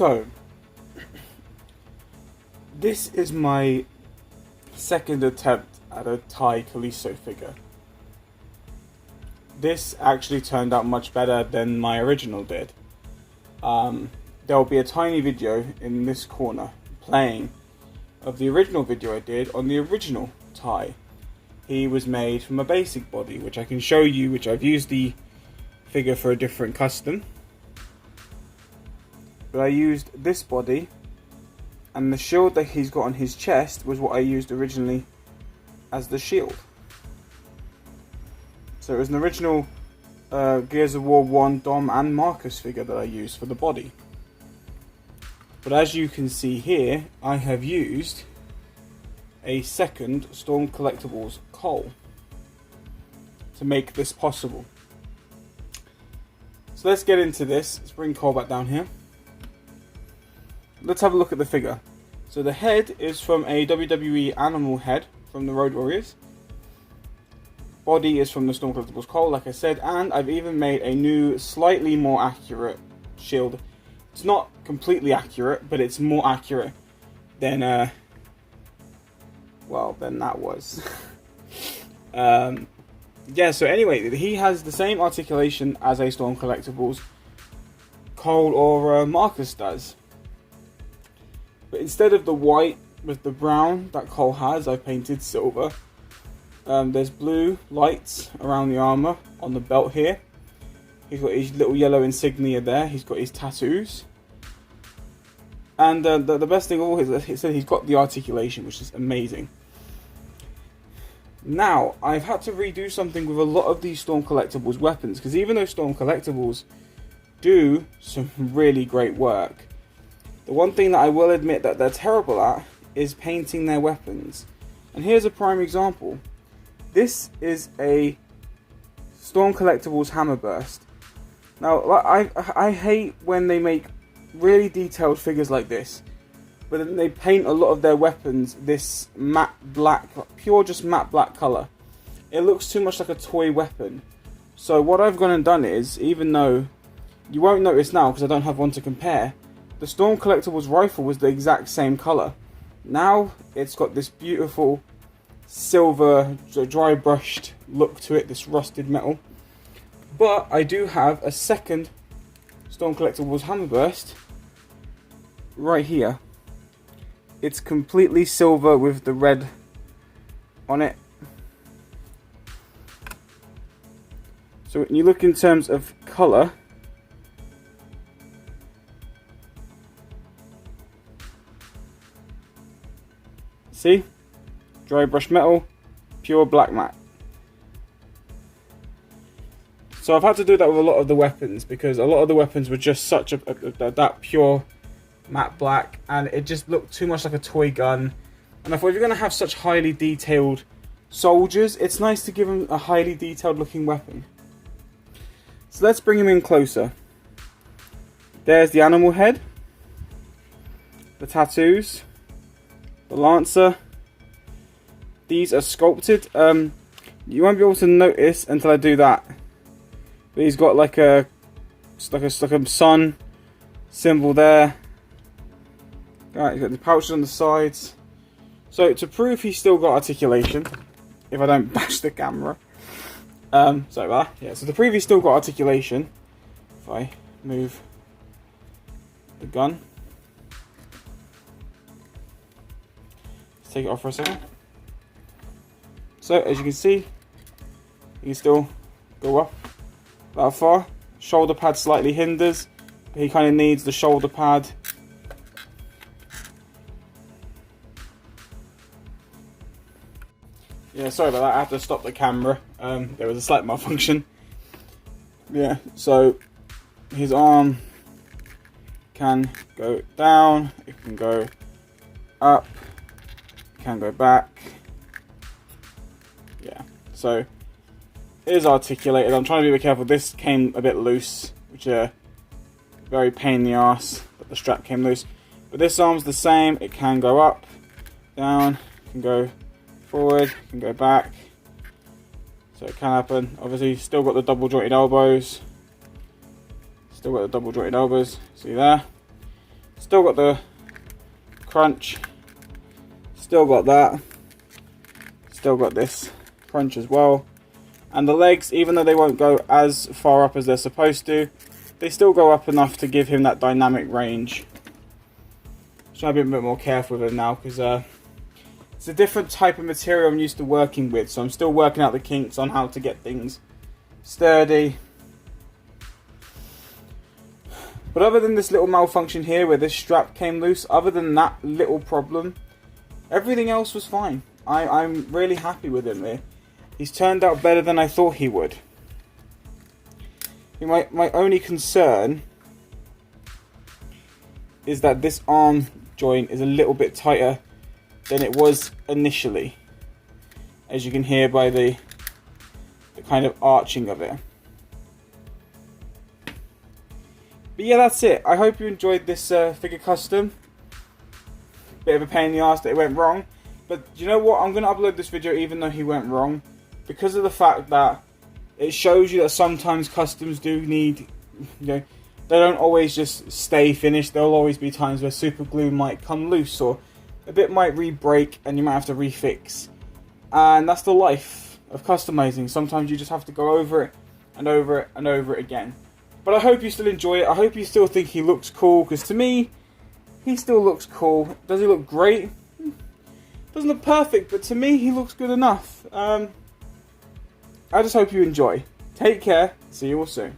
So, this is my second attempt at a Thai Kaliso figure. This actually turned out much better than my original did. There will be a tiny video in this corner playing of the original video I did on the original Thai. He was made from a basic body, which I can show you, which I've used the figure for a different custom. But I used this body, and the shield that he's got on his chest was what I used originally as the shield. So it was an original Gears of War 1 Dom and Marcus figure that I used for the body. But as you can see here, I have used a second Storm Collectibles Cole to make this possible. So let's get into this. Let's bring Cole back down here. Let's have a look at the figure. So the head is from a WWE animal head from the Road Warriors. Body is from the Storm Collectibles Cole, like I said, and I've even made a new, slightly more accurate shield. It's not completely accurate, but it's more accurate than than that was. Yeah, so anyway, he has the same articulation as a Storm Collectibles Cole or Marcus does. But instead of the white with the brown that Cole has, I painted silver. There's blue lights around the armor on the belt here. He's got his little yellow insignia there. He's got his tattoos. And the best thing of all is that he's got the articulation, which is amazing. Now, I've had to redo something with a lot of these Storm Collectibles weapons, because even though Storm Collectibles do some really great work, the one thing that I will admit that they're terrible at is painting their weapons. And here's a prime example. This is a Storm Collectibles Hammerburst. Now, I hate when they make really detailed figures like this, but then they paint a lot of their weapons this matte black, pure just matte black colour. It looks too much like a toy weapon. So what I've gone and done is, even though you won't notice now because I don't have one to compare, the Storm Collectibles rifle was the exact same colour. Now it's got this beautiful silver, dry brushed look to it, this rusted metal. But I do have a second Storm Collectibles Hammerburst right here. It's completely silver with the red on it. So when you look in terms of colour, see? Dry brush metal, pure black matte. So I've had to do that with a lot of the weapons, because a lot of the weapons were just such that pure matte black, and it just looked too much like a toy gun. And I thought, if you're going to have such highly detailed soldiers, it's nice to give them a highly detailed looking weapon. So let's bring him in closer. There's the animal head, the tattoos, the lancer. These are sculpted. You won't be able to notice until I do that. But he's got like a sun symbol there. Right, he's got the pouches on the sides. So to prove he's still got articulation, if I don't bash the camera. Sorry about that. Yeah, so to prove he's still got articulation, if I move the gun. Let's take it off for a second. So as you can see, you can still go up that far. Shoulder pad slightly hinders, but he kind of needs the shoulder pad. Yeah, sorry about that, I had to stop the camera. There was a slight malfunction. Yeah, so his arm can go down, it can go up, it can go back. Yeah, so it is articulated. I'm trying to be very careful. This came a bit loose, which very pain in the ass that the strap came loose. But this arm's the same. It can go up, down, it can go forward, it can go back. So it can happen. Obviously, still got the double jointed elbows. Still got the double jointed elbows. See there? Still got the crunch. Still got that. Still got this crunch as well. And the legs, even though they won't go as far up as they're supposed to, they still go up enough to give him that dynamic range. So I'm being a bit more careful with him now, because it's a different type of material I'm used to working with. So I'm still working out the kinks on how to get things sturdy. But other than this little malfunction here where this strap came loose, other than that little problem, everything else was fine. I'm really happy with him here. He's turned out better than I thought he would. My only concern is that this arm joint is a little bit tighter than it was initially, as you can hear by the kind of arching of it. But yeah, that's it. I hope you enjoyed this figure custom. Bit of a pain in the arse that it went wrong, but you know what? I'm going to upload this video even though he went wrong, because of the fact that it shows you that sometimes customs do need, they don't always just stay finished. There'll always be times where super glue might come loose, or a bit might re-break and you might have to refix. And that's the life of customizing. Sometimes you just have to go over it and over it and over it again. But I hope you still enjoy it. I hope you still think he looks cool, because to me, he still looks cool. Does he look great? Doesn't look perfect, but to me, he looks good enough. I just hope you enjoy. Take care. See you all soon.